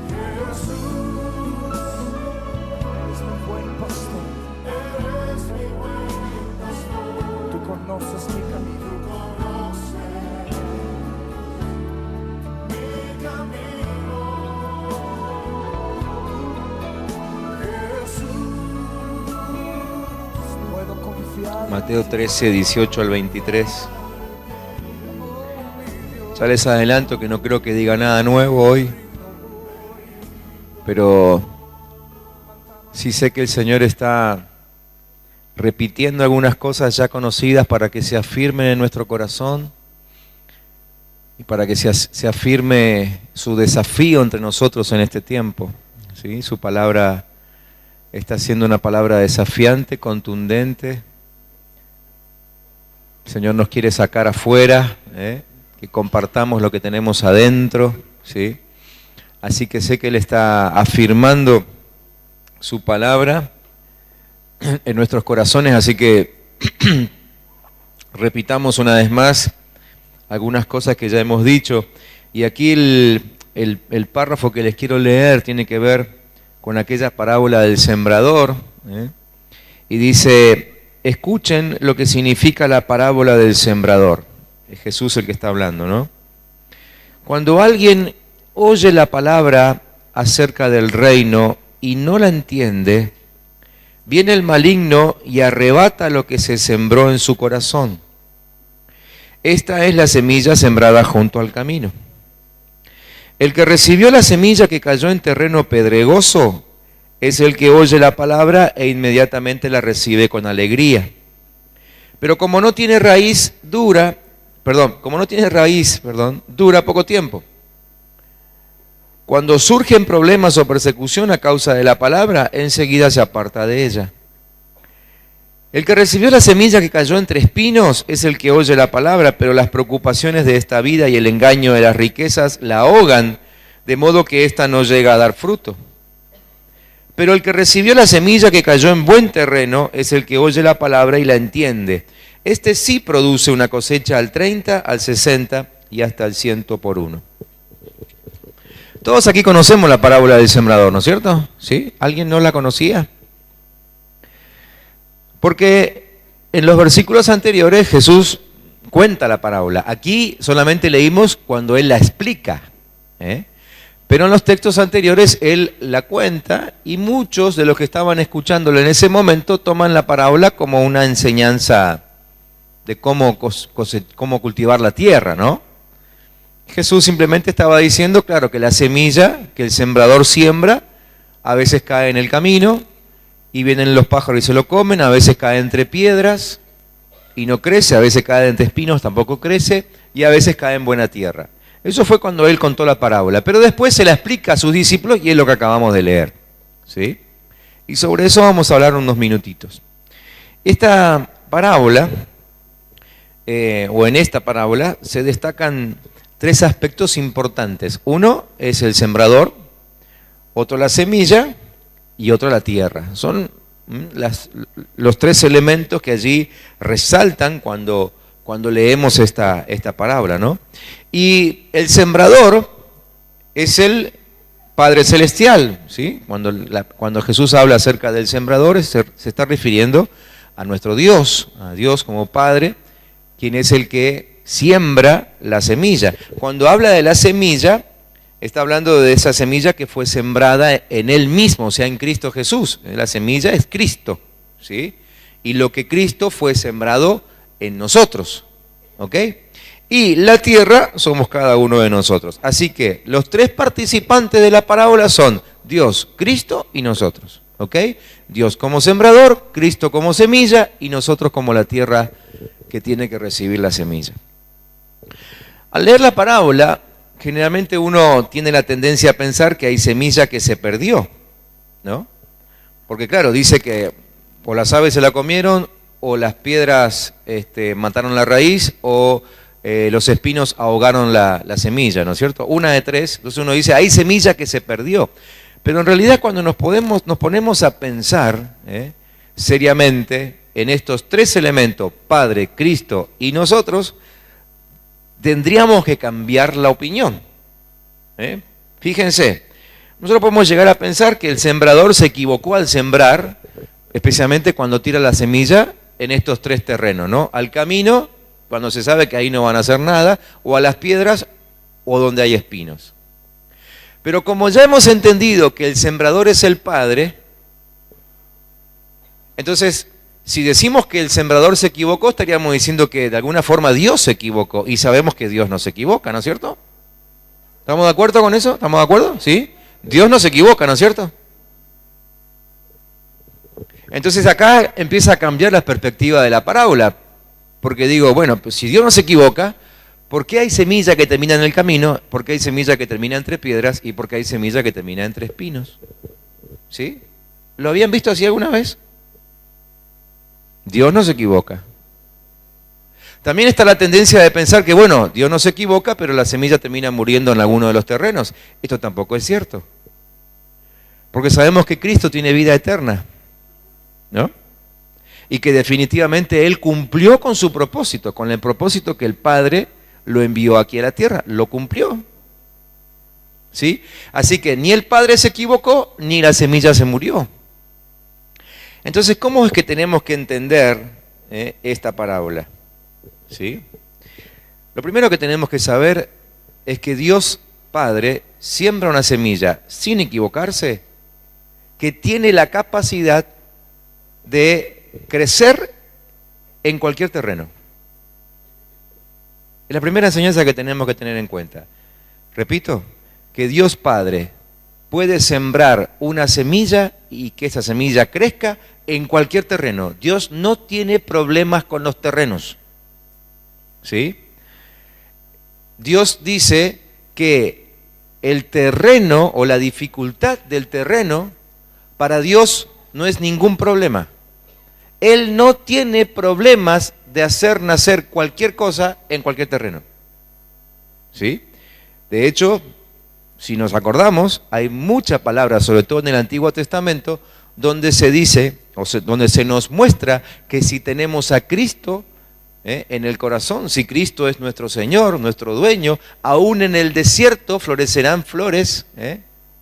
Eres mi buen pastor. Tú conoces mi camino. Mateo 13, 18 al 23. Ya les adelanto que no creo que diga nada nuevo hoy, pero sí sé que el Señor está repitiendo algunas cosas ya conocidas para que se afirmen en nuestro corazón y para que se afirme su desafío entre nosotros en este tiempo. ¿Sí? Su palabra está siendo una palabra desafiante, contundente. El Señor nos quiere sacar afuera, que compartamos lo que tenemos adentro, ¿sí? Así que sé que Él está afirmando su palabra en nuestros corazones, así que repitamos una vez más algunas cosas que ya hemos dicho. Y aquí el párrafo que les quiero leer tiene que ver con aquella parábola del sembrador, y dice: escuchen lo que significa la parábola del sembrador. Es Jesús el que está hablando, ¿no? Cuando alguien oye la palabra acerca del reino y no la entiende, viene el maligno y arrebata lo que se sembró en su corazón. Esta es la semilla sembrada junto al camino. El que recibió la semilla que cayó en terreno pedregoso es el que oye la palabra e inmediatamente la recibe con alegría. Pero como no tiene raíz, dura poco tiempo. Cuando surgen problemas o persecución a causa de la palabra, enseguida se aparta de ella. El que recibió la semilla que cayó entre espinos es el que oye la palabra, pero las preocupaciones de esta vida y el engaño de las riquezas la ahogan, de modo que ésta no llega a dar fruto. Pero el que recibió la semilla que cayó en buen terreno es el que oye la palabra y la entiende. Este sí produce una cosecha al 30, al 60 y hasta al 100 por uno. Todos aquí conocemos la parábola del sembrador, ¿no es cierto? ¿Sí? ¿Alguien no la conocía? Porque en los versículos anteriores Jesús cuenta la parábola. Aquí solamente leímos cuando Él la explica, Pero en los textos anteriores Él la cuenta y muchos de los que estaban escuchándolo en ese momento toman la parábola como una enseñanza de cómo cultivar la tierra, ¿no? Jesús simplemente estaba diciendo, claro, que la semilla que el sembrador siembra a veces cae en el camino y vienen los pájaros y se lo comen, a veces cae entre piedras y no crece, a veces cae entre espinos, tampoco crece, y a veces cae en buena tierra. Eso fue cuando Él contó la parábola, pero después se la explica a sus discípulos y es lo que acabamos de leer, ¿sí? Y sobre eso vamos a hablar unos minutitos. Esta parábola, o en esta parábola, se destacan tres aspectos importantes. Uno es el sembrador, otro la semilla y otro la tierra. Son los tres elementos que allí resaltan cuando leemos esta parábola, ¿no? Y el sembrador es el Padre Celestial, ¿sí? Cuando Jesús habla acerca del sembrador, se está refiriendo a nuestro Dios, a Dios como Padre, quien es el que siembra la semilla. Cuando habla de la semilla, está hablando de esa semilla que fue sembrada en Él mismo, o sea, en Cristo Jesús. La semilla es Cristo, ¿sí? Y lo que Cristo fue sembrado en nosotros, ¿ok? Y la tierra somos cada uno de nosotros. Así que los tres participantes de la parábola son Dios, Cristo y nosotros, ¿ok? Dios como sembrador, Cristo como semilla y nosotros como la tierra que tiene que recibir la semilla. Al leer la parábola, generalmente uno tiene la tendencia a pensar que hay semilla que se perdió, ¿no? Porque claro, dice que o las aves se la comieron, o las piedras mataron la raíz, o los espinos ahogaron la semilla, ¿no es cierto? Una de tres. Entonces uno dice, hay semilla que se perdió. Pero en realidad cuando nos ponemos a pensar seriamente en estos tres elementos, Padre, Cristo y nosotros, tendríamos que cambiar la opinión. Fíjense, nosotros podemos llegar a pensar que el sembrador se equivocó al sembrar, especialmente cuando tira la semilla en estos tres terrenos, ¿no? Al camino, cuando se sabe que ahí no van a hacer nada, o a las piedras, o donde hay espinos. Pero como ya hemos entendido que el sembrador es el Padre, entonces, si decimos que el sembrador se equivocó, estaríamos diciendo que de alguna forma Dios se equivocó, y sabemos que Dios no se equivoca, ¿no es cierto? ¿Estamos de acuerdo con eso? ¿Estamos de acuerdo? ¿Sí? Dios no se equivoca, ¿no es cierto? Entonces acá empieza a cambiar la perspectiva de la parábola, porque digo, bueno, pues si Dios no se equivoca, ¿por qué hay semilla que termina en el camino? ¿Por qué hay semilla que termina entre piedras? ¿Y por qué hay semilla que termina entre espinos? ¿Sí? ¿Lo habían visto así alguna vez? Dios no se equivoca. También está la tendencia de pensar que, bueno, Dios no se equivoca, pero la semilla termina muriendo en alguno de los terrenos. Esto tampoco es cierto. Porque sabemos que Cristo tiene vida eterna, ¿no? Y que definitivamente Él cumplió con su propósito, con el propósito que el Padre lo envió aquí a la tierra. Lo cumplió. ¿Sí? Así que ni el Padre se equivocó, ni la semilla se murió. Entonces, ¿cómo es que tenemos que entender esta parábola? ¿Sí? Lo primero que tenemos que saber es que Dios Padre siembra una semilla sin equivocarse, que tiene la capacidad de crecer en cualquier terreno. Es la primera enseñanza que tenemos que tener en cuenta. Repito, que Dios Padre puede sembrar una semilla y que esa semilla crezca en cualquier terreno. Dios no tiene problemas con los terrenos. ¿Sí? Dios dice que el terreno o la dificultad del terreno para Dios no es ningún problema. Él no tiene problemas de hacer nacer cualquier cosa en cualquier terreno. ¿Sí? De hecho, si nos acordamos, hay muchas palabras, sobre todo en el Antiguo Testamento, donde se dice, donde se nos muestra que si tenemos a Cristo en el corazón, si Cristo es nuestro Señor, nuestro dueño, aún en el desierto florecerán flores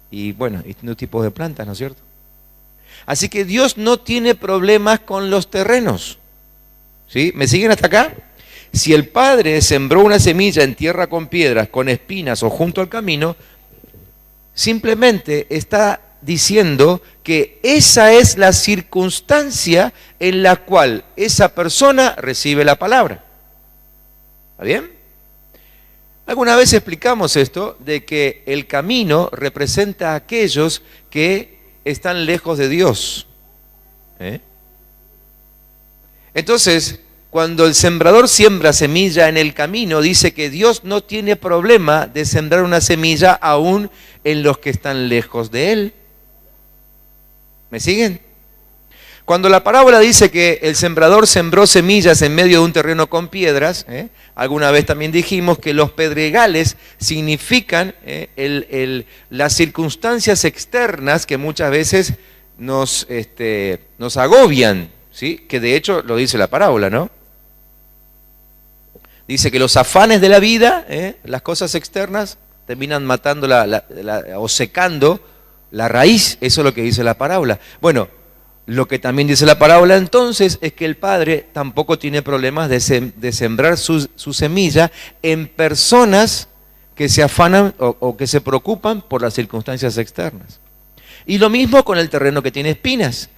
y bueno, distintos tipos de plantas, ¿no es cierto? Así que Dios no tiene problemas con los terrenos. ¿Sí? ¿Me siguen hasta acá? Si el Padre sembró una semilla en tierra con piedras, con espinas o junto al camino, simplemente está diciendo que esa es la circunstancia en la cual esa persona recibe la palabra. ¿Está bien? Alguna vez explicamos esto, de que el camino representa a aquellos que están lejos de Dios. Entonces, cuando el sembrador siembra semilla en el camino, dice que Dios no tiene problema de sembrar una semilla aún en los que están lejos de Él. ¿Me siguen? Cuando la parábola dice que el sembrador sembró semillas en medio de un terreno con piedras, alguna vez también dijimos que los pedregales significan las circunstancias externas que muchas veces nos agobian, ¿sí? Que de hecho lo dice la parábola, ¿no? Dice que los afanes de la vida, las cosas externas, terminan matando o secando la raíz. Eso es lo que dice la parábola. Bueno, lo que también dice la parábola entonces es que el Padre tampoco tiene problemas de sembrar su semilla en personas que se afanan o que se preocupan por las circunstancias externas. Y lo mismo con el terreno que tiene espinas.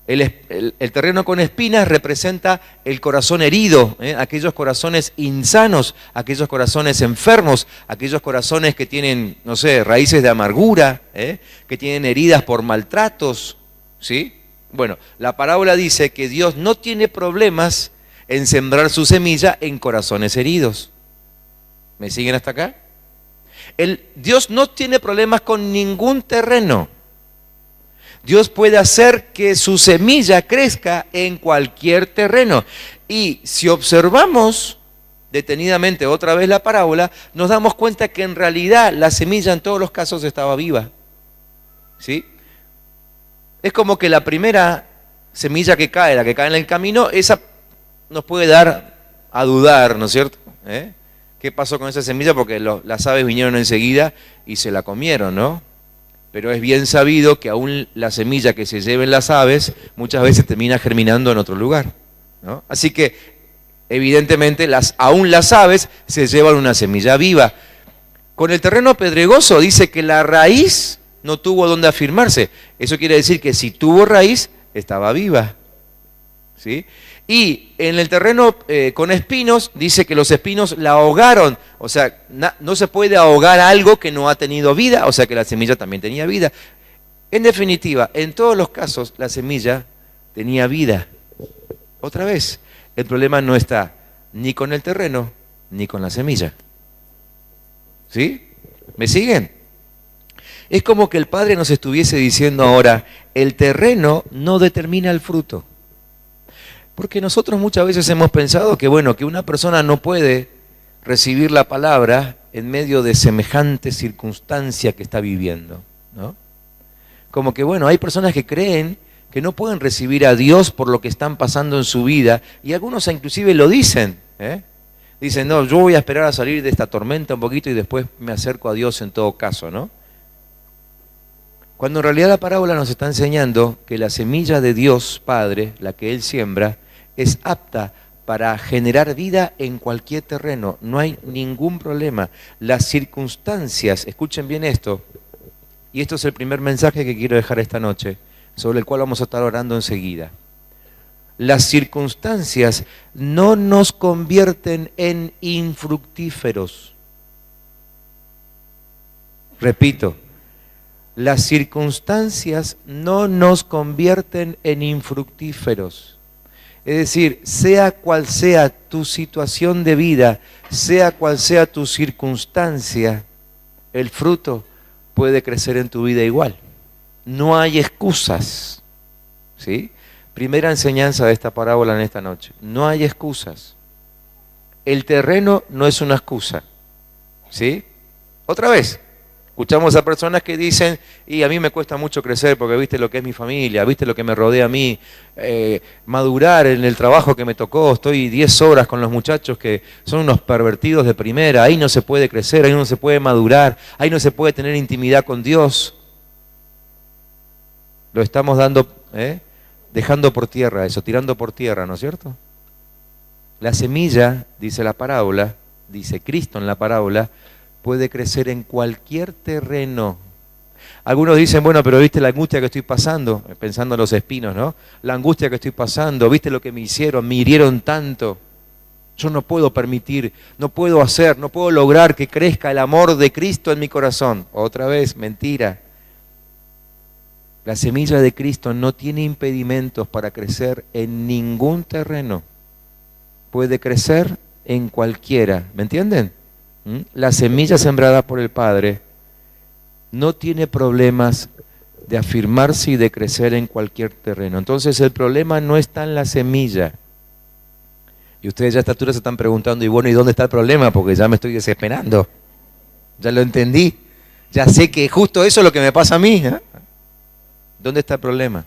El terreno con espinas representa el corazón herido, aquellos corazones insanos, aquellos corazones enfermos, aquellos corazones que tienen, no sé, raíces de amargura, que tienen heridas por maltratos, ¿sí? Bueno, la parábola dice que Dios no tiene problemas en sembrar su semilla en corazones heridos. ¿Me siguen hasta acá? Dios no tiene problemas con ningún terreno. Dios puede hacer que su semilla crezca en cualquier terreno. Y si observamos detenidamente otra vez la parábola, nos damos cuenta que en realidad la semilla en todos los casos estaba viva. ¿Sí? Es como que la primera semilla que cae, la que cae en el camino, esa nos puede dar a dudar, ¿no es cierto? ¿Qué pasó con esa semilla? Porque las aves vinieron enseguida y se la comieron, ¿no? Pero es bien sabido que aún la semilla que se lleven las aves muchas veces termina germinando en otro lugar, ¿no? Así que evidentemente aún las aves se llevan una semilla viva. Con el terreno pedregoso dice que la raíz no tuvo dónde afirmarse. Eso quiere decir que si tuvo raíz, estaba viva, ¿sí? Y en el terreno con espinos, dice que los espinos la ahogaron. O sea, no se puede ahogar algo que no ha tenido vida, o sea que la semilla también tenía vida. En definitiva, en todos los casos, la semilla tenía vida. Otra vez, el problema no está ni con el terreno, ni con la semilla. ¿Sí? ¿Me siguen? Es como que el Padre nos estuviese diciendo ahora, el terreno no determina el fruto. Porque nosotros muchas veces hemos pensado que, bueno, que una persona no puede recibir la palabra en medio de semejante circunstancia que está viviendo, ¿no? Como que, bueno, hay personas que creen que no pueden recibir a Dios por lo que están pasando en su vida, y algunos inclusive lo dicen, ¿eh? Dicen, no, yo voy a esperar a salir de esta tormenta un poquito y después me acerco a Dios en todo caso, ¿no? Cuando en realidad la parábola nos está enseñando que la semilla de Dios Padre, la que Él siembra, es apta para generar vida en cualquier terreno. No hay ningún problema. Las circunstancias, escuchen bien esto, y esto es el primer mensaje que quiero dejar esta noche, sobre el cual vamos a estar orando enseguida. Las circunstancias no nos convierten en infructíferos. Repito, las circunstancias no nos convierten en infructíferos. Es decir, sea cual sea tu situación de vida, sea cual sea tu circunstancia, el fruto puede crecer en tu vida igual. No hay excusas, ¿sí? Primera enseñanza de esta parábola en esta noche. No hay excusas. El terreno no es una excusa, ¿sí? Otra vez. Escuchamos a personas que dicen, y a mí me cuesta mucho crecer porque viste lo que es mi familia, viste lo que me rodea a mí, madurar en el trabajo que me tocó, estoy 10 horas con los muchachos que son unos pervertidos de primera, ahí no se puede crecer, ahí no se puede madurar, ahí no se puede tener intimidad con Dios. Lo estamos dejando por tierra eso, tirando por tierra, ¿no es cierto? La semilla, dice la parábola, dice Cristo en la parábola, puede crecer en cualquier terreno. Algunos dicen, bueno, pero viste la angustia que estoy pasando, pensando en los espinos, ¿no? La angustia que estoy pasando, viste lo que me hicieron, me hirieron tanto. Yo no puedo permitir, no puedo hacer, no puedo lograr que crezca el amor de Cristo en mi corazón. Otra vez, mentira. La semilla de Cristo no tiene impedimentos para crecer en ningún terreno. Puede crecer en cualquiera, ¿me entienden? La semilla sembrada por el Padre no tiene problemas de afirmarse y de crecer en cualquier terreno. Entonces el problema no está en la semilla. Y ustedes ya a esta altura se están preguntando, y bueno, ¿y dónde está el problema? Porque ya me estoy desesperando. Ya lo entendí. Ya sé que justo eso es lo que me pasa a mí, ¿eh? ¿Dónde está el problema?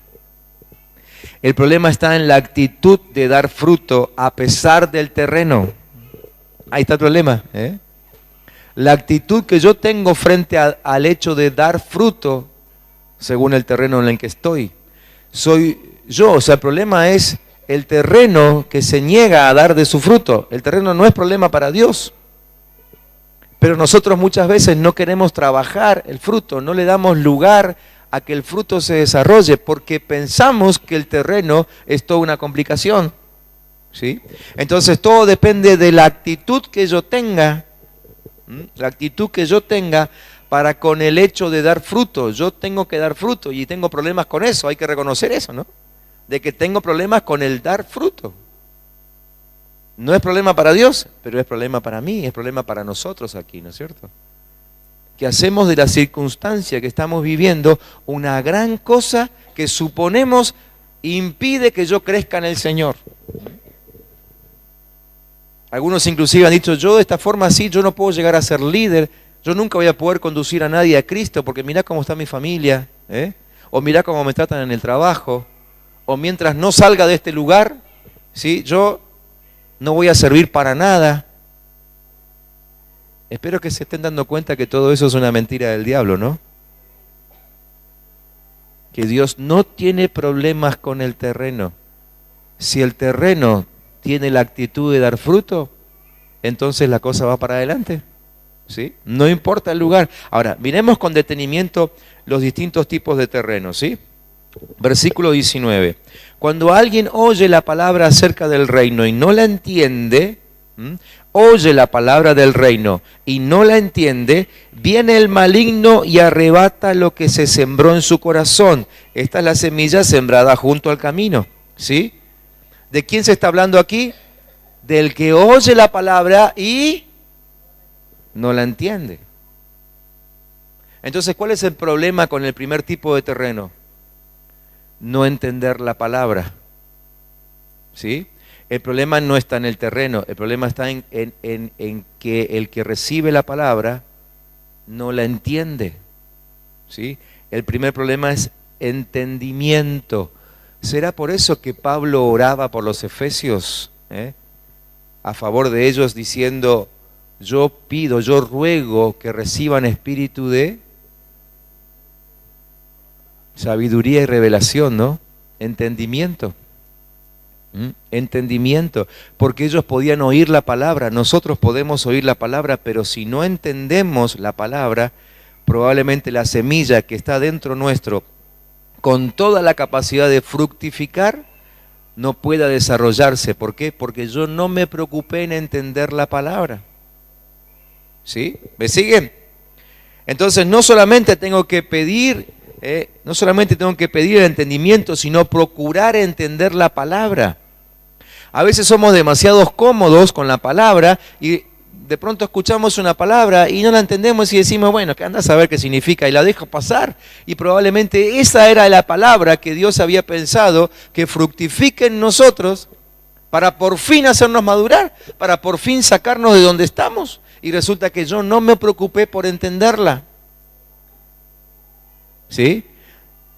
El problema está en la actitud de dar fruto a pesar del terreno. Ahí está el problema, ¿eh? La actitud que yo tengo frente al hecho de dar fruto, según el terreno en el que estoy, soy yo. O sea, el problema es el terreno que se niega a dar de su fruto. El terreno no es problema para Dios. Pero nosotros muchas veces no queremos trabajar el fruto, no le damos lugar a que el fruto se desarrolle, porque pensamos que el terreno es toda una complicación, ¿sí? Entonces todo depende de la actitud que yo tenga. La actitud que yo tenga para con el hecho de dar fruto. Yo tengo que dar fruto y tengo problemas con eso, hay que reconocer eso, ¿no? De que tengo problemas con el dar fruto. No es problema para Dios, pero es problema para mí, es problema para nosotros aquí, ¿no es cierto? Que hacemos de la circunstancia que estamos viviendo una gran cosa que suponemos impide que yo crezca en el Señor. Algunos inclusive han dicho, yo de esta forma así, yo no puedo llegar a ser líder, yo nunca voy a poder conducir a nadie a Cristo, porque mirá cómo está mi familia, o mirá cómo me tratan en el trabajo, o mientras no salga de este lugar, ¿sí? Yo no voy a servir para nada. Espero que se estén dando cuenta que todo eso es una mentira del diablo, ¿no? Que Dios no tiene problemas con el terreno. Si el terreno tiene la actitud de dar fruto, entonces la cosa va para adelante. ¿Sí? No importa el lugar. Ahora, miremos con detenimiento los distintos tipos de terreno, ¿sí? Versículo 19. Cuando alguien oye la palabra acerca del reino y no la entiende, oye la palabra del reino y no la entiende, viene el maligno y arrebata lo que se sembró en su corazón. Esta es la semilla sembrada junto al camino, ¿sí? ¿De quién se está hablando aquí? Del que oye la palabra y no la entiende. Entonces, ¿cuál es el problema con el primer tipo de terreno? No entender la palabra, ¿sí? El problema no está en el terreno, el problema está en que el que recibe la palabra no la entiende, ¿sí? El primer problema es entendimiento. ¿Será por eso que Pablo oraba por los efesios, a favor de ellos, diciendo: yo pido, yo ruego que reciban espíritu de sabiduría y revelación, ¿no? Entendimiento. Entendimiento, porque ellos podían oír la palabra, nosotros podemos oír la palabra, pero si no entendemos la palabra, probablemente la semilla que está dentro nuestro, con toda la capacidad de fructificar, no pueda desarrollarse. ¿Por qué? Porque yo no me preocupé en entender la palabra. ¿Sí? ¿Me siguen? Entonces no solamente tengo que pedir el entendimiento, sino procurar entender la palabra. A veces somos demasiado cómodos con la palabra y de pronto escuchamos una palabra y no la entendemos y decimos: bueno, que anda a saber qué significa, y la dejo pasar. Y probablemente esa era la palabra que Dios había pensado que fructifique en nosotros para por fin hacernos madurar, para por fin sacarnos de donde estamos. Y resulta que yo no me preocupé por entenderla. ¿Sí?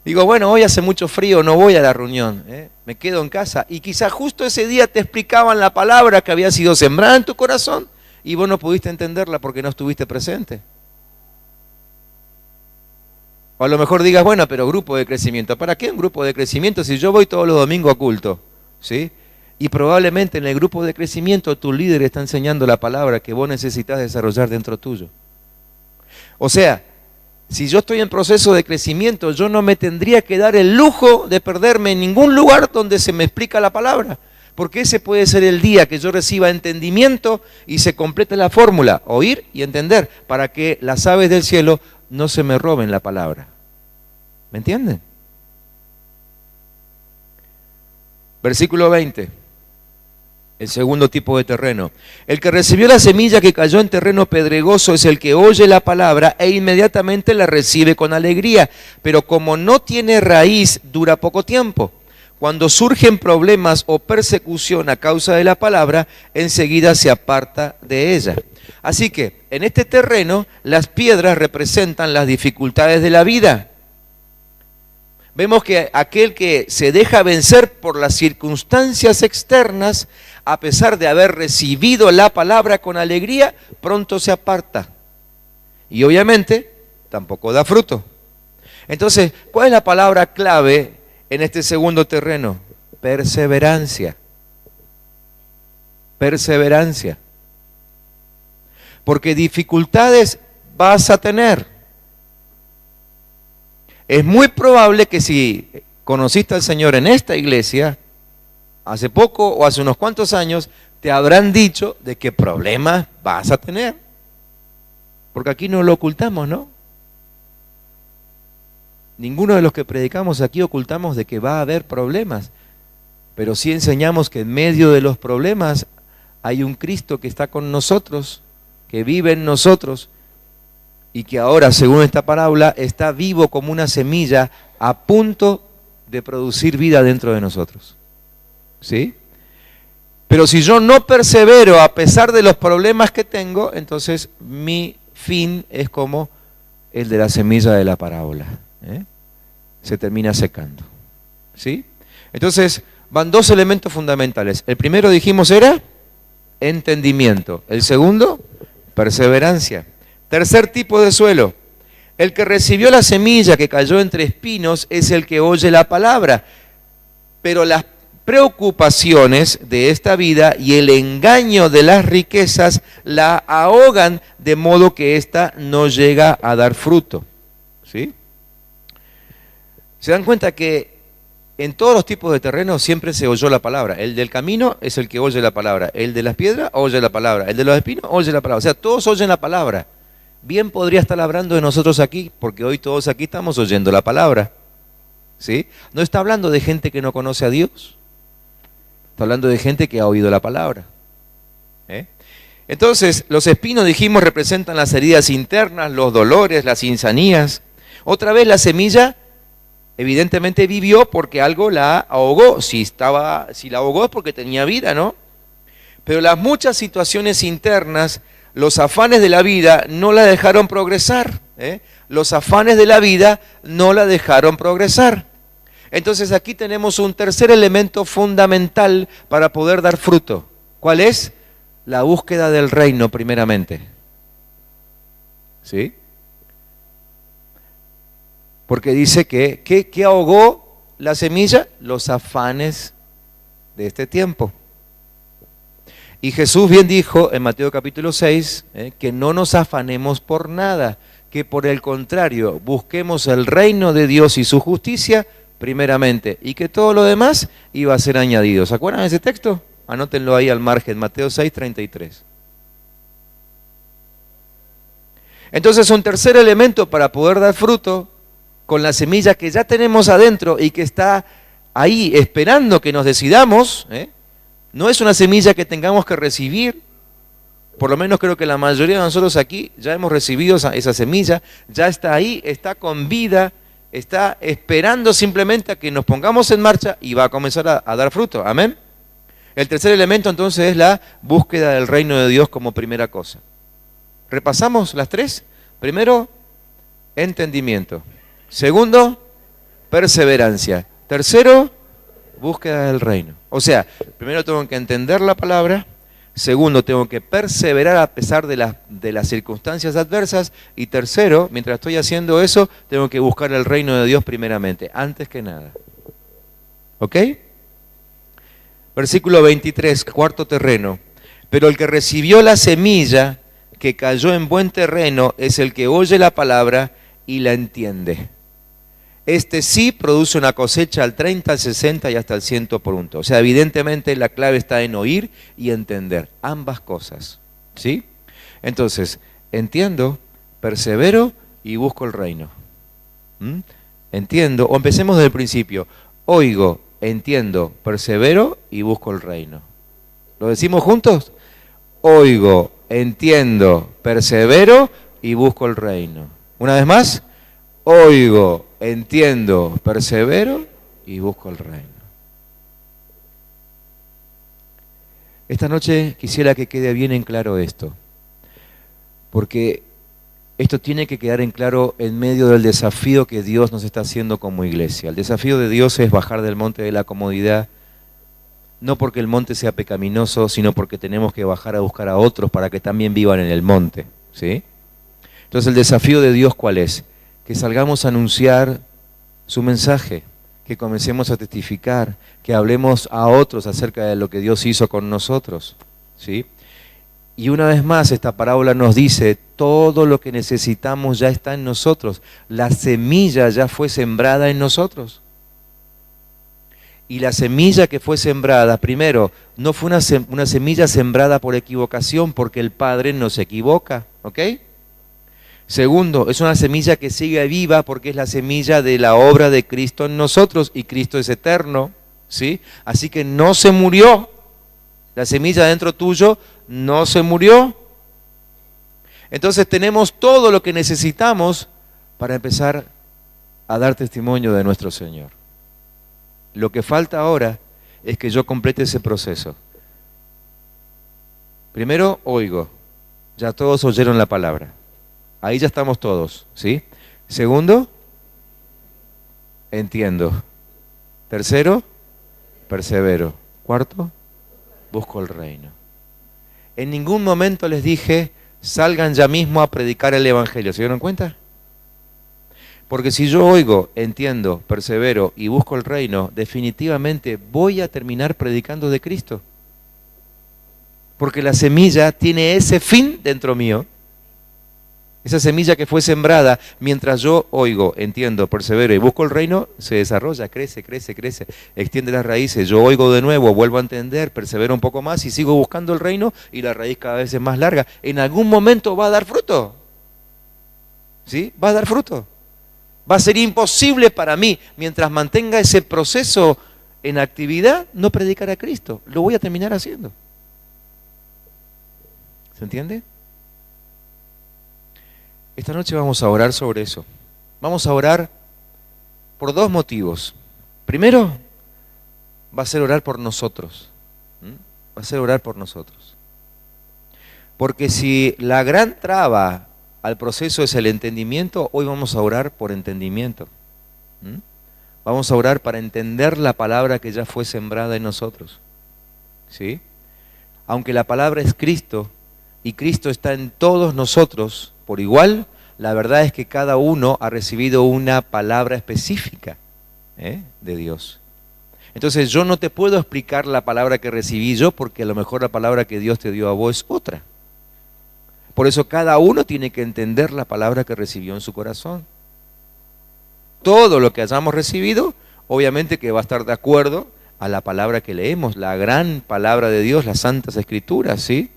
Digo: bueno, hoy hace mucho frío, no voy a la reunión, me quedo en casa. Y quizás justo ese día te explicaban la palabra que había sido sembrada en tu corazón y vos no pudiste entenderla porque no estuviste presente. O a lo mejor digas: bueno, pero grupo de crecimiento. ¿Para qué un grupo de crecimiento si yo voy todos los domingos a culto? ¿Sí? Y probablemente en el grupo de crecimiento tu líder está enseñando la palabra que vos necesitas desarrollar dentro tuyo. O sea, si yo estoy en proceso de crecimiento, yo no me tendría que dar el lujo de perderme en ningún lugar donde se me explica la palabra, porque ese puede ser el día que yo reciba entendimiento y se complete la fórmula: oír y entender, para que las aves del cielo no se me roben la palabra. ¿Me entienden? Versículo 20. El segundo tipo de terreno. El que recibió la semilla que cayó en terreno pedregoso es el que oye la palabra e inmediatamente la recibe con alegría, pero como no tiene raíz, dura poco tiempo. Cuando surgen problemas o persecución a causa de la palabra, enseguida se aparta de ella. Así que en este terreno las piedras representan las dificultades de la vida. Vemos que aquel que se deja vencer por las circunstancias externas, a pesar de haber recibido la palabra con alegría, pronto se aparta. Y obviamente tampoco da fruto. Entonces, ¿cuál es la palabra clave en este segundo terreno? Perseverancia. Perseverancia. Porque dificultades vas a tener. Es muy probable que si conociste al Señor en esta iglesia, hace poco o hace unos cuantos años, te habrán dicho de qué problemas vas a tener. Porque aquí no lo ocultamos, ¿no? Ninguno de los que predicamos aquí ocultamos de que va a haber problemas, pero sí enseñamos que en medio de los problemas hay un Cristo que está con nosotros, que vive en nosotros, y que ahora, según esta parábola, está vivo como una semilla a punto de producir vida dentro de nosotros. ¿Sí? Pero si yo no persevero a pesar de los problemas que tengo, entonces mi fin es como el de la semilla de la parábola. Se termina secando. ¿Sí? Entonces, van dos elementos fundamentales. El primero, dijimos, era entendimiento. El segundo, perseverancia. Tercer tipo de suelo. El que recibió la semilla que cayó entre espinos es el que oye la palabra, pero las preocupaciones de esta vida y el engaño de las riquezas la ahogan de modo que ésta no llega a dar fruto. ¿Sí? ¿Se dan cuenta que en todos los tipos de terrenos siempre se oyó la palabra? El del camino es el que oye la palabra, el de las piedras oye la palabra, el de los espinos oye la palabra. O sea, todos oyen la palabra. Bien podría estar hablando de nosotros aquí, porque hoy todos aquí estamos oyendo la palabra. ¿Sí? No está hablando de gente que no conoce a Dios. Está hablando de gente que ha oído la palabra. Entonces, los espinos, dijimos, representan las heridas internas, los dolores, las insanías. Otra vez la semilla evidentemente vivió porque algo la ahogó. Si la ahogó es porque tenía vida, ¿no? Pero las muchas situaciones internas, los afanes de la vida no la dejaron progresar. Los afanes de la vida no la dejaron progresar. Entonces aquí tenemos un tercer elemento fundamental para poder dar fruto. ¿Cuál es? La búsqueda del reino primeramente. ¿Sí? Porque dice que ahogó la semilla, los afanes de este tiempo. Y Jesús bien dijo en Mateo capítulo 6, que no nos afanemos por nada, que por el contrario busquemos el reino de Dios y su justicia primeramente, y que todo lo demás iba a ser añadido. ¿Se acuerdan de ese texto? Anótenlo ahí al margen, Mateo 6, 33. Entonces un tercer elemento para poder dar fruto con la semilla que ya tenemos adentro y que está ahí esperando que nos decidamos, no es una semilla que tengamos que recibir. Por lo menos creo que la mayoría de nosotros aquí ya hemos recibido esa semilla, ya está ahí, está con vida, está esperando simplemente a que nos pongamos en marcha y va a comenzar a dar fruto. Amén. El tercer elemento entonces es la búsqueda del reino de Dios como primera cosa. ¿Repasamos las tres? Primero, entendimiento. Segundo, perseverancia. Tercero, búsqueda del reino. O sea, primero tengo que entender la palabra. Segundo, tengo que perseverar a pesar de las circunstancias adversas. Y tercero, mientras estoy haciendo eso, tengo que buscar el reino de Dios primeramente, antes que nada. ¿Ok? Versículo 23, cuarto terreno. Pero el que recibió la semilla que cayó en buen terreno es el que oye la palabra y la entiende. Este sí produce una cosecha al 30, al 60 y hasta al 100 por uno. O sea, evidentemente la clave está en oír y entender ambas cosas. ¿Sí? Entonces, entiendo, persevero y busco el reino. Entiendo, o empecemos desde el principio. Oigo, entiendo, persevero y busco el reino. ¿Lo decimos juntos? Oigo, entiendo, persevero y busco el reino. Una vez más. Oigo, entiendo, persevero y busco el reino. Esta noche quisiera que quede bien en claro esto, porque esto tiene que quedar en claro en medio del desafío que Dios nos está haciendo como iglesia. El desafío de Dios es bajar del monte de la comodidad, no porque el monte sea pecaminoso, sino porque tenemos que bajar a buscar a otros para que también vivan en el monte. ¿Sí? Entonces el desafío de Dios, ¿cuál es? Que salgamos a anunciar su mensaje, que comencemos a testificar, que hablemos a otros acerca de lo que Dios hizo con nosotros, ¿sí? Y una vez más esta parábola nos dice, todo lo que necesitamos ya está en nosotros, la semilla ya fue sembrada en nosotros. Y la semilla que fue sembrada, primero, no fue una semilla sembrada por equivocación, porque el Padre no se equivoca, ¿ok? Segundo, es una semilla que sigue viva porque es la semilla de la obra de Cristo en nosotros y Cristo es eterno, ¿sí? Así que no se murió, la semilla dentro tuyo no se murió. Entonces tenemos todo lo que necesitamos para empezar a dar testimonio de nuestro Señor. Lo que falta ahora es que yo complete ese proceso. Primero, oigo, ya todos oyeron la palabra. Ahí ya estamos todos, ¿sí? Segundo, entiendo. Tercero, persevero. Cuarto, busco el reino. En ningún momento les dije, salgan ya mismo a predicar el Evangelio. ¿Se dieron cuenta? Porque si yo oigo, entiendo, persevero y busco el reino, definitivamente voy a terminar predicando de Cristo. Porque la semilla tiene ese fin dentro mío. Esa semilla que fue sembrada, mientras yo oigo, entiendo, persevero y busco el reino, se desarrolla, crece, extiende las raíces. Yo oigo de nuevo, vuelvo a entender, persevero un poco más y sigo buscando el reino y la raíz cada vez es más larga. En algún momento va a dar fruto. ¿Sí? Va a dar fruto. Va a ser imposible para mí, mientras mantenga ese proceso en actividad, no predicar a Cristo. Lo voy a terminar haciendo. ¿Se entiende? Esta noche vamos a orar sobre eso. Vamos a orar por dos motivos. Primero, va a ser orar por nosotros. Va a ser orar por nosotros. Porque si la gran traba al proceso es el entendimiento, hoy vamos a orar por entendimiento. Vamos a orar para entender la palabra que ya fue sembrada en nosotros. ¿Sí? Aunque la palabra es Cristo y Cristo está en todos nosotros por igual, la verdad es que cada uno ha recibido una palabra específica de Dios. Entonces yo no te puedo explicar la palabra que recibí yo, porque a lo mejor la palabra que Dios te dio a vos es otra. Por eso cada uno tiene que entender la palabra que recibió en su corazón. Todo lo que hayamos recibido, obviamente que va a estar de acuerdo a la palabra que leemos, la gran palabra de Dios, las santas escrituras, ¿sí?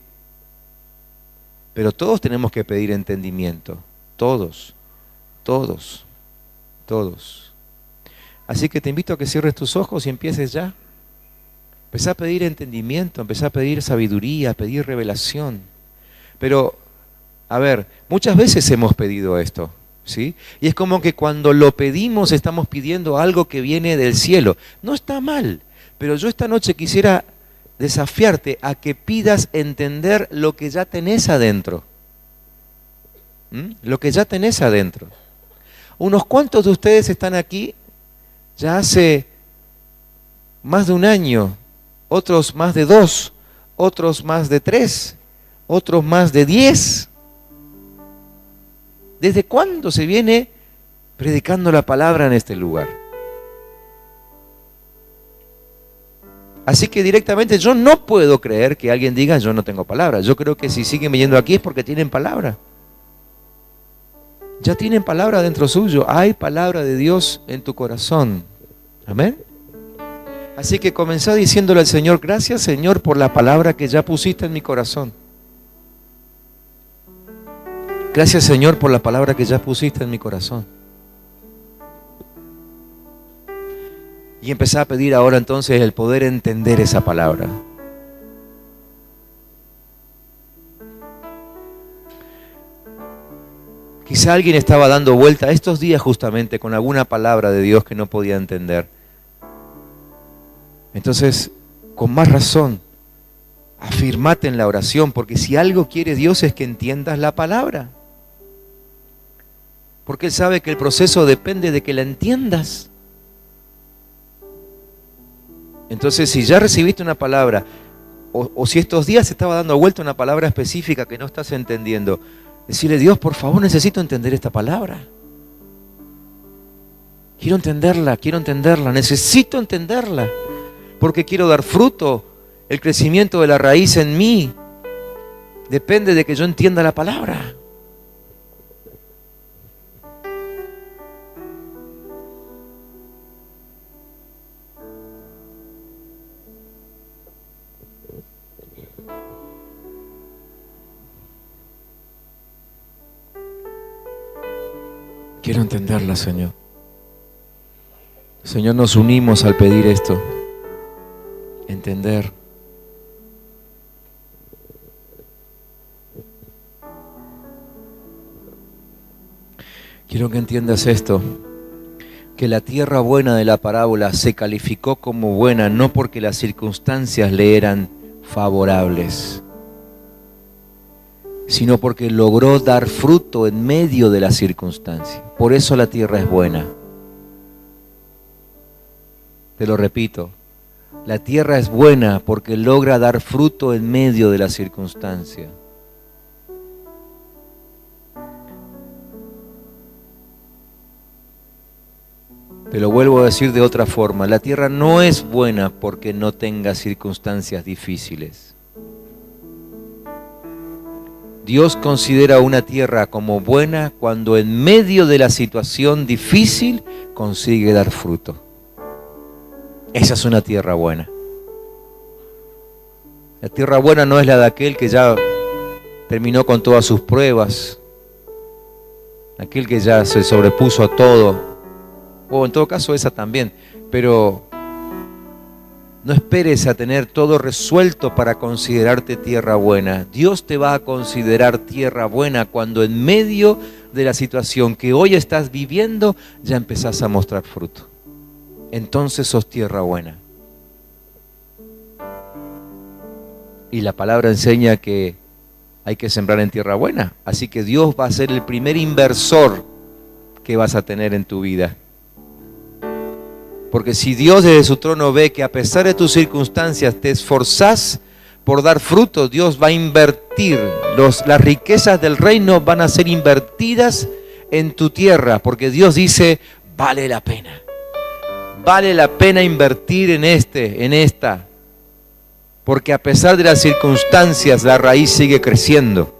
Pero todos tenemos que pedir entendimiento, todos. Así que te invito a que cierres tus ojos y empieces ya. Empezá a pedir entendimiento, empezá a pedir sabiduría, a pedir revelación. Pero, a ver, muchas veces hemos pedido esto, ¿sí? Y es como que cuando lo pedimos estamos pidiendo algo que viene del cielo. No está mal, pero yo esta noche quisiera desafiarte a que pidas entender lo que ya tenés adentro. Lo que ya tenés adentro. Unos cuantos de ustedes están aquí ya hace más de un año, otros más de 2, otros más de 3, otros más de 10. ¿Desde cuándo se viene predicando la palabra en este lugar? Así que directamente yo no puedo creer que alguien diga yo no tengo palabra. Yo creo que si siguen viniendo aquí es porque tienen palabra. Ya tienen palabra dentro suyo. Hay palabra de Dios en tu corazón. Amén. Así que comenzá diciéndole al Señor, gracias Señor por la palabra que ya pusiste en mi corazón. Gracias Señor por la palabra que ya pusiste en mi corazón. Y empezá a pedir ahora entonces el poder entender esa palabra. Quizá alguien estaba dando vuelta estos días justamente con alguna palabra de Dios que no podía entender. Entonces, con más razón, afirmate en la oración, porque si algo quiere Dios es que entiendas la palabra. Porque Él sabe que el proceso depende de que la entiendas. Entonces, si ya recibiste una palabra, o si estos días estaba dando vuelta una palabra específica que no estás entendiendo, decirle, Dios, por favor, necesito entender esta palabra. Quiero entenderla, necesito entenderla, porque quiero dar fruto. El crecimiento de la raíz en mí depende de que yo entienda la palabra. Quiero entenderla, Señor. Señor, nos unimos al pedir esto. Entender. Quiero que entiendas esto, que la tierra buena de la parábola se calificó como buena no porque las circunstancias le eran favorables, sino porque logró dar fruto en medio de las circunstancias. Por eso la tierra es buena. Te lo repito, la tierra es buena porque logra dar fruto en medio de la circunstancia. Te lo vuelvo a decir de otra forma. La tierra no es buena porque no tenga circunstancias difíciles. Dios considera una tierra como buena cuando en medio de la situación difícil consigue dar fruto. Esa es una tierra buena. La tierra buena no es la de aquel que ya terminó con todas sus pruebas, aquel que ya se sobrepuso a todo, o en todo caso esa también, pero no esperes a tener todo resuelto para considerarte tierra buena. Dios te va a considerar tierra buena cuando en medio de la situación que hoy estás viviendo ya empezás a mostrar fruto. Entonces sos tierra buena. Y la palabra enseña que hay que sembrar en tierra buena. Así que Dios va a ser el primer inversor que vas a tener en tu vida. Porque si Dios desde su trono ve que a pesar de tus circunstancias te esforzás por dar fruto, Dios va a invertir. Las riquezas del reino van a ser invertidas en tu tierra. Porque Dios dice, vale la pena. Vale la pena invertir en esta. Porque a pesar de las circunstancias, la raíz sigue creciendo.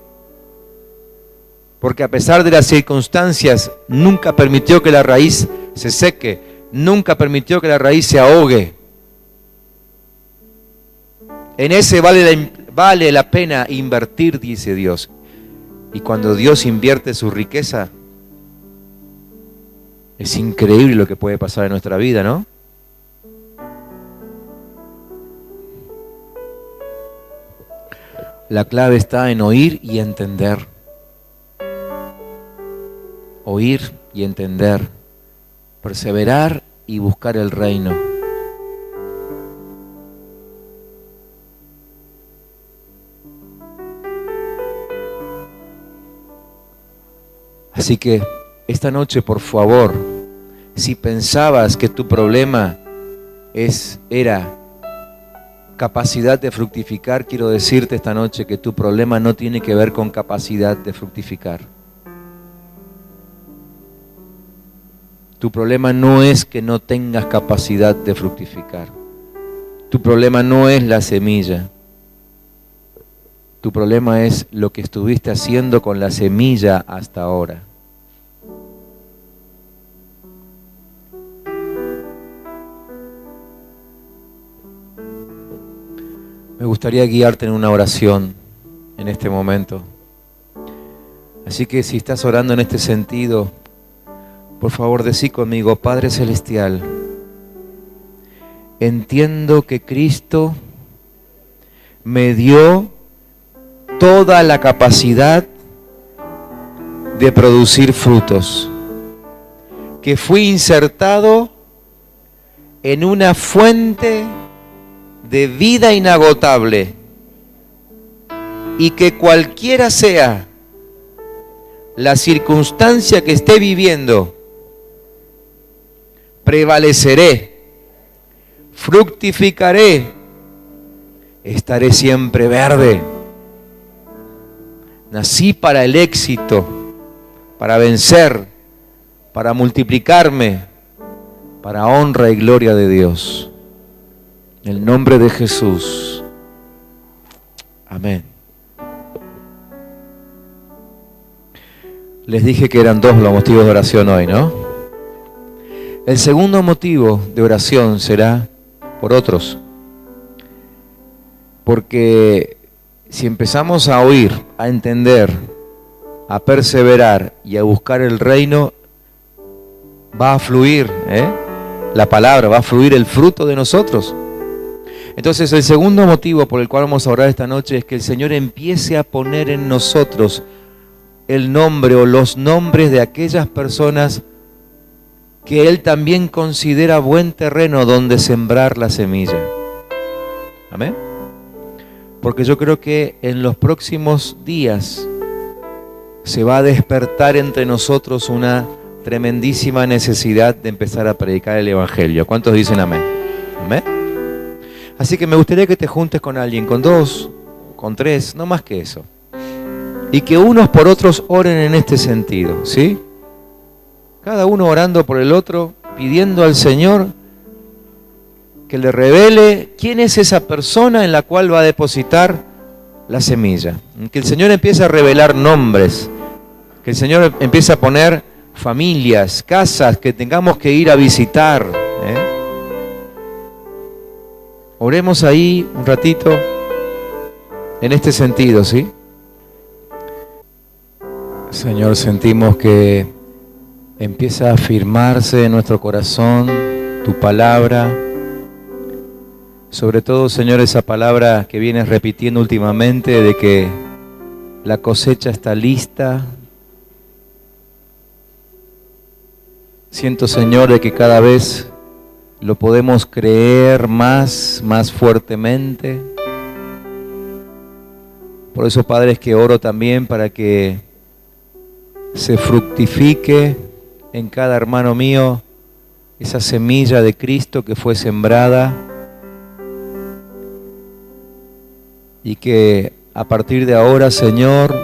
Porque a pesar de las circunstancias, nunca permitió que la raíz se seque. Nunca permitió que la raíz se ahogue. En ese vale la pena invertir, dice Dios. Y cuando Dios invierte su riqueza, es increíble lo que puede pasar en nuestra vida, ¿no? La clave está en oír y entender. Oír y entender. Perseverar y buscar el reino. Así que esta noche, por favor, si pensabas que tu problema era capacidad de fructificar, quiero decirte esta noche que tu problema no tiene que ver con capacidad de fructificar. Tu problema no es que no tengas capacidad de fructificar. Tu problema no es la semilla. Tu problema es lo que estuviste haciendo con la semilla hasta ahora. Me gustaría guiarte en una oración en este momento. Así que si estás orando en este sentido, por favor, decí conmigo, Padre Celestial, entiendo que Cristo me dio toda la capacidad de producir frutos, que fui insertado en una fuente de vida inagotable y que cualquiera sea la circunstancia que esté viviendo, prevaleceré, fructificaré, estaré siempre verde. Nací para el éxito, para vencer, para multiplicarme, para honra y gloria de Dios. En el nombre de Jesús. Amén. Les dije que eran dos los motivos de oración hoy, ¿no? El segundo motivo de oración será por otros. Porque si empezamos a oír, a entender, a perseverar y a buscar el reino, va a fluir, la palabra, va a fluir el fruto de nosotros. Entonces el segundo motivo por el cual vamos a orar esta noche es que el Señor empiece a poner en nosotros el nombre o los nombres de aquellas personas que Él también considera buen terreno donde sembrar la semilla. Amén. Porque yo creo que en los próximos días se va a despertar entre nosotros una tremendísima necesidad de empezar a predicar el Evangelio. ¿Cuántos dicen amén? Amén. Así que me gustaría que te juntes con alguien, con dos, con tres, no más que eso. Y que unos por otros oren en este sentido, ¿sí? Cada uno orando por el otro, pidiendo al Señor que le revele quién es esa persona en la cual va a depositar la semilla. Que el Señor empiece a revelar nombres, que el Señor empiece a poner familias, casas que tengamos que ir a visitar. Oremos ahí un ratito en este sentido, ¿sí? Señor, sentimos que empieza a afirmarse en nuestro corazón tu palabra. Sobre todo, Señor, esa palabra que vienes repitiendo últimamente de que la cosecha está lista. Siento, Señor, de que cada vez lo podemos creer más fuertemente. Por eso, Padre, es que oro también para que se fructifique en cada hermano mío esa semilla de Cristo que fue sembrada, y que a partir de ahora, Señor,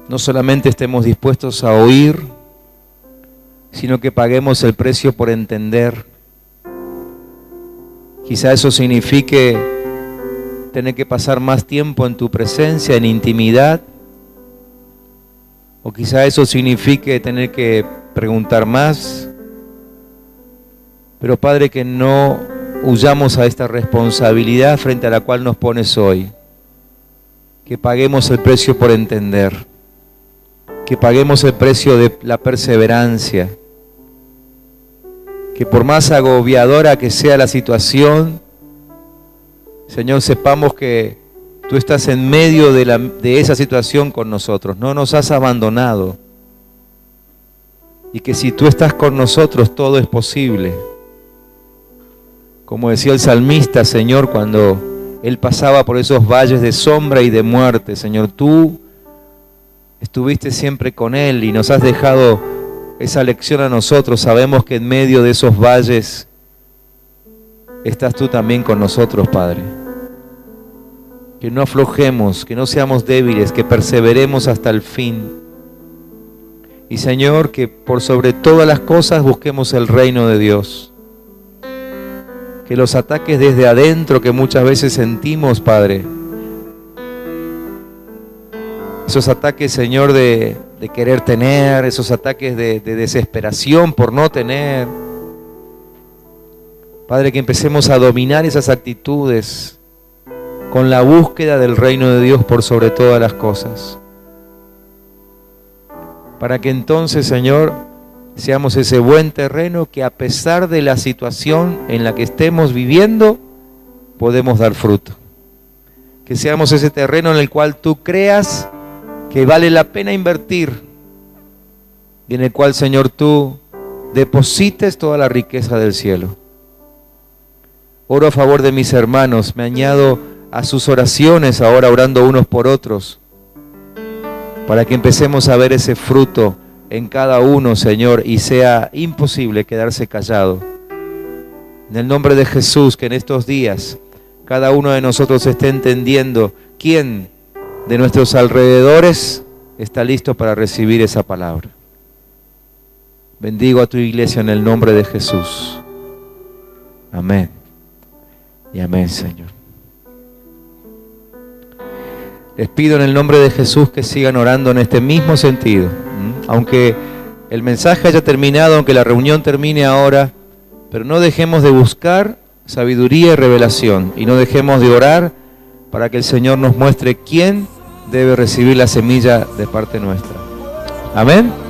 no solamente estemos dispuestos a oír, sino que paguemos el precio por entender. Quizá eso signifique tener que pasar más tiempo en tu presencia, en intimidad, o quizá eso signifique tener que preguntar más. Pero Padre, que no huyamos a esta responsabilidad frente a la cual nos pones hoy. Que paguemos el precio por entender, que paguemos el precio de la perseverancia, que por más agobiadora que sea la situación, Señor, sepamos que tú estás en medio de esa situación con nosotros, no nos has abandonado, y que si tú estás con nosotros todo es posible. Como decía el salmista, Señor, cuando él pasaba por esos valles de sombra y de muerte, Señor, tú estuviste siempre con él y nos has dejado esa lección a nosotros. Sabemos que en medio de esos valles estás tú también con nosotros, Padre. Que no aflojemos, que no seamos débiles, que perseveremos hasta el fin. Y Señor, que por sobre todas las cosas busquemos el reino de Dios. Que los ataques desde adentro que muchas veces sentimos, Padre, esos ataques, Señor, de querer tener, esos ataques de desesperación por no tener, Padre, que empecemos a dominar esas actitudes con la búsqueda del reino de Dios por sobre todas las cosas, para que entonces, Señor, seamos ese buen terreno que a pesar de la situación en la que estemos viviendo, podemos dar fruto. Que seamos ese terreno en el cual tú creas que vale la pena invertir y en el cual, Señor, tú deposites toda la riqueza del cielo. Oro a favor de mis hermanos, me añado a sus oraciones ahora, orando unos por otros, para que empecemos a ver ese fruto en cada uno, Señor, y sea imposible quedarse callado. En el nombre de Jesús, que en estos días cada uno de nosotros esté entendiendo quién de nuestros alrededores está listo para recibir esa palabra. Bendigo a tu iglesia en el nombre de Jesús. Amén. Y amén, Señor. Les pido en el nombre de Jesús que sigan orando en este mismo sentido. Aunque el mensaje haya terminado, aunque la reunión termine ahora, pero no dejemos de buscar sabiduría y revelación, y no dejemos de orar para que el Señor nos muestre quién debe recibir la semilla de parte nuestra. Amén.